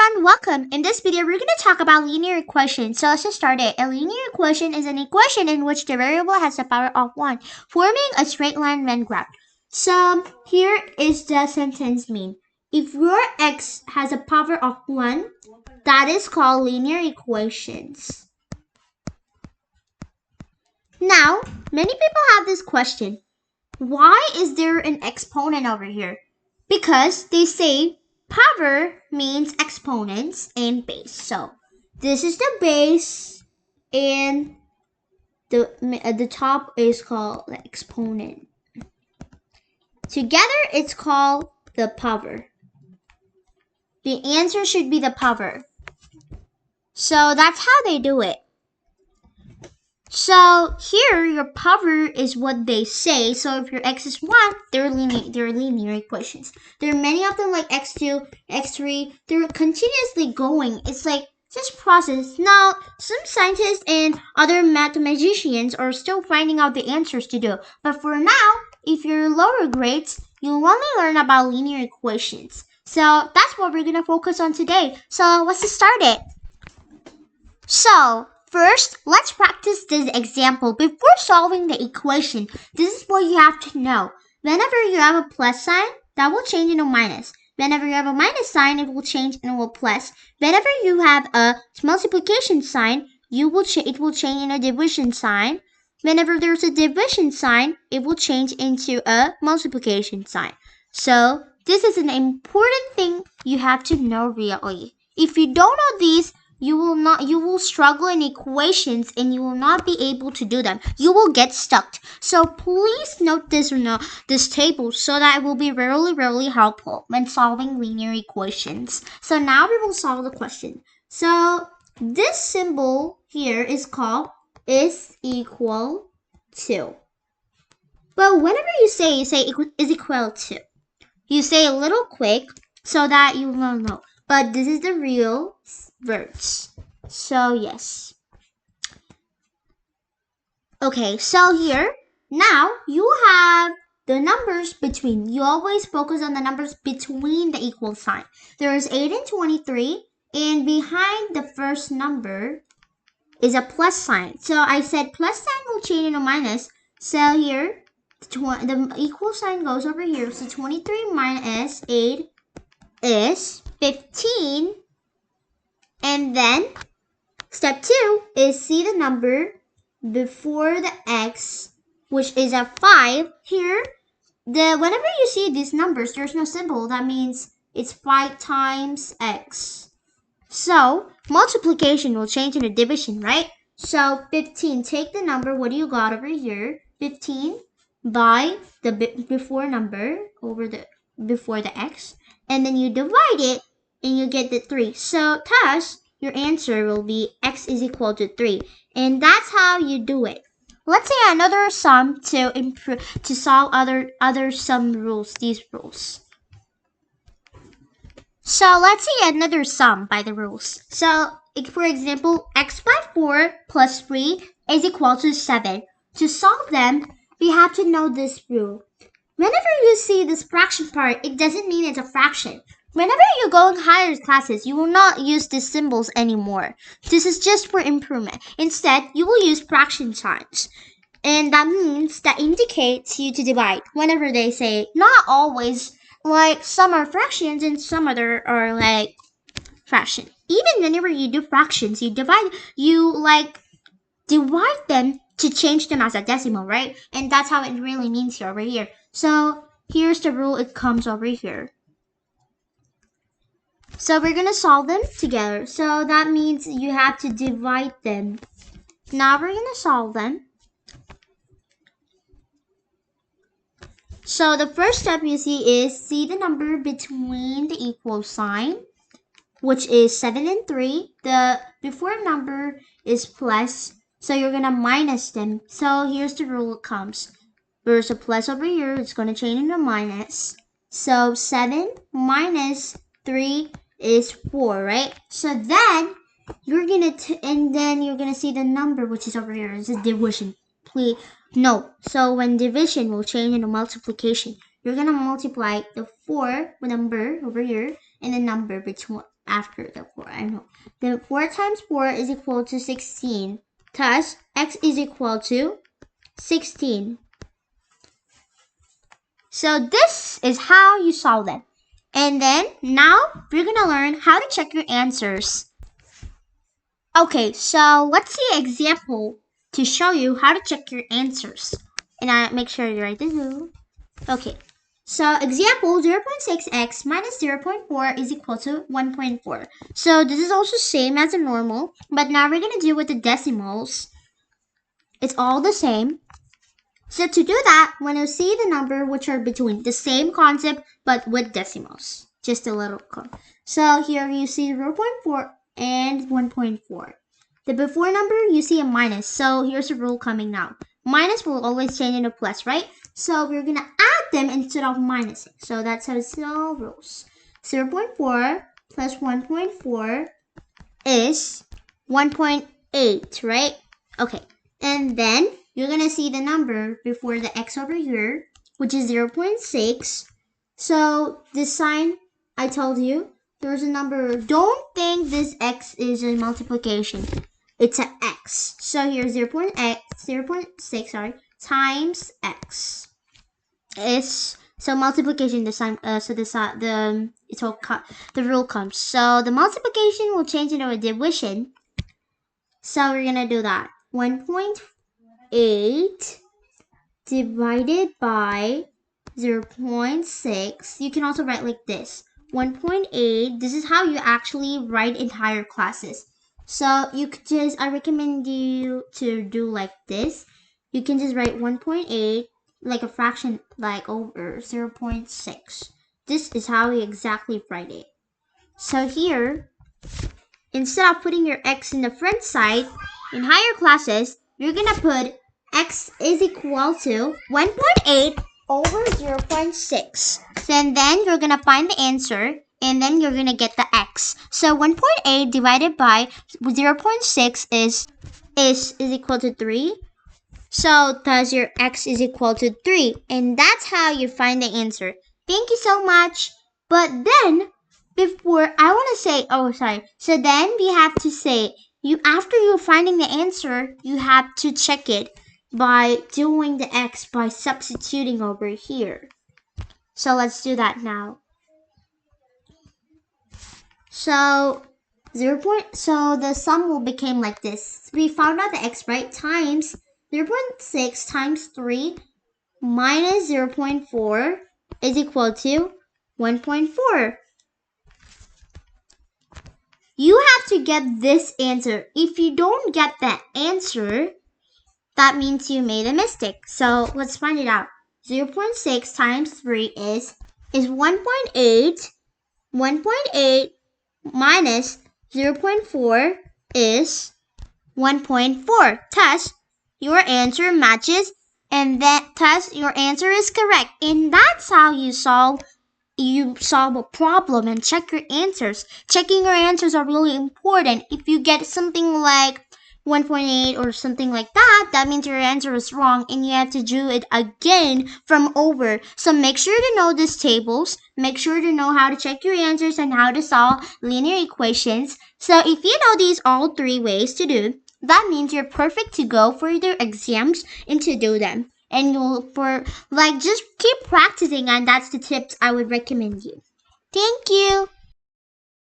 everyone, welcome. In this video, we're going to talk about linear equations. So let's just start it. A linear equation is an equation in which the variable has the power of 1, forming a straight line when grabbed. So here is the sentence mean. If your x has a power of 1, that is called linear equations. Now, many people have this question. Why is there an exponent over here? Because they say power means exponents and base. So this is the base and the top is called the exponent. Together it's called the power. The answer should be the power. So that's how they do it. So here your power is what they say. So if your x is 1, they're linear equations. There are many of them like x2, x3. They're continuously going. It's like just process. Now, some scientists and other mathematicians are still finding out the answers to do. But for now, if you're lower grades, you'll only learn about linear equations. So that's what we're going to focus on today. So let's just start it. So first, let's practice this example. Before solving the equation, this is what you have to know. Whenever you have a plus sign, that will change into minus. Whenever you have a minus sign, it will change into a plus. Whenever you have a multiplication sign, it will change into a division sign. Whenever there's a division sign, it will change into a multiplication sign. So this is an important thing you have to know really. If you don't know these, you will struggle in equations and you will not be able to do them. You will get stuck. So please note this table so that it will be really helpful when solving linear equations. So now we will solve the question. So this symbol here is called is equal to. But whenever you say is equal to, you say a little quick so that you will know. But this is the real words. So yes. Okay, so here, now you have the numbers between. You always focus on the numbers between the equal sign. There is 8 and 23, and behind the first number is a plus sign. So I said plus sign will change into minus. So here, the equal sign goes over here. So 23 minus 8 is 15. And then step 2 is see the number before the x, which is a 5. Here, whenever you see these numbers, there's no symbol. That means it's 5 times x. So multiplication will change into division, right? So 15, take the number. What do you got over here? 15 by the before number over the before the x, and then you divide it and you get the 3. So thus your answer will be x is equal to 3, and that's how you do it. Let's say another sum to solve other sum rules, these rules. So let's say another sum by the rules. So for example, x by 4 plus 3 is equal to 7. To solve them, we have to know this rule. Whenever you see this fraction part, it doesn't mean it's a fraction. Whenever you go in higher classes, you will not use these symbols anymore. This is just for improvement. Instead, you will use fraction signs. And that means that indicates you to divide. Whenever they say, not always, like some are fractions and some other are like fraction. Even whenever you do fractions, you divide them to change them as a decimal, right? And that's how it really means here over here. So here's the rule, it comes over here. So we're gonna solve them together. So that means you have to divide them. Now we're gonna solve them. So the first step you see is see the number between the equal sign, which is 7 and 3. The before number is plus, so you're gonna minus them. So here's the rule it comes. There's a plus over here, it's gonna change into minus. So 7 minus 3 is 4, right? So then you're gonna see the number which is over here. It's a division. Please no. So when division will change into multiplication, you're gonna multiply the 4 number over here and the number between after the 4. I know. Then 4 times 4 is equal to 16. Thus, x is equal to 16. So this is how you solve them. And then now we're going to learn how to check your answers. Okay, so let's see an example to show you how to check your answers. And I make sure you write this down. Okay, so example 0.6x minus 0.4 is equal to 1.4. So this is also same as a normal, but now we're going to do with the decimals. It's all the same. So to do that, when you see the number which are between the same concept but with decimals, just a little code. So here you see 0.4 and 1.4. The before number you see a minus. So here's a rule coming now. Minus will always change into plus, right? So we're gonna add them instead of minusing. So that's how it's all rules. 0.4 plus 1.4 is 1.8, right? Okay, and then you're going to see the number before the x over here, which is 0.6. So this sign, I told you, there's a number. Don't think this x is a multiplication. It's an x. So here's 0.6, times x. Is so multiplication the sign. The rule comes. So the multiplication will change into a division. So we're gonna do that. 1.8 divided by 0.6. You can also write like this. 1.8. This is how you actually write entire classes. So you could just, I recommend you to do like this. You can just write 1.8 like a fraction, like over 0.6. This is how you exactly write it. So here, instead of putting your x in the front side, in higher classes, you're gonna put x is equal to 1.8 over 0.6. And then you're gonna find the answer, and then you're gonna get the x. So 1.8 divided by 0.6 is equal to 3. So thus your x is equal to 3. And that's how you find the answer. Thank you so much. But then, before, I want to say, So then we have to say, after you're finding the answer, you have to check it by doing the x by substituting over here. So let's do that now. So the sum will become like this. We found out the x, right? Times 0.6 times 3 minus 0.4 is equal to 1.4. You have to get this answer. If you don't get that answer, that means you made a mistake. So let's find it out. 0.6 times 3 is 1.8. 1.8 minus 0.4 is 1.4. Thus, your answer matches, and thus your answer is correct. And that's how you solve a problem and check your answers. Checking your answers are really important. If you get something like 1.8 or something like that, that means your answer is wrong and you have to do it again from over. So make sure to know these tables. Make sure to know how to check your answers and how to solve linear equations. So if you know these all 3 ways to do, that means you're perfect to go for your exams and to do them. And just keep practicing, and that's the tips I would recommend you. Thank you.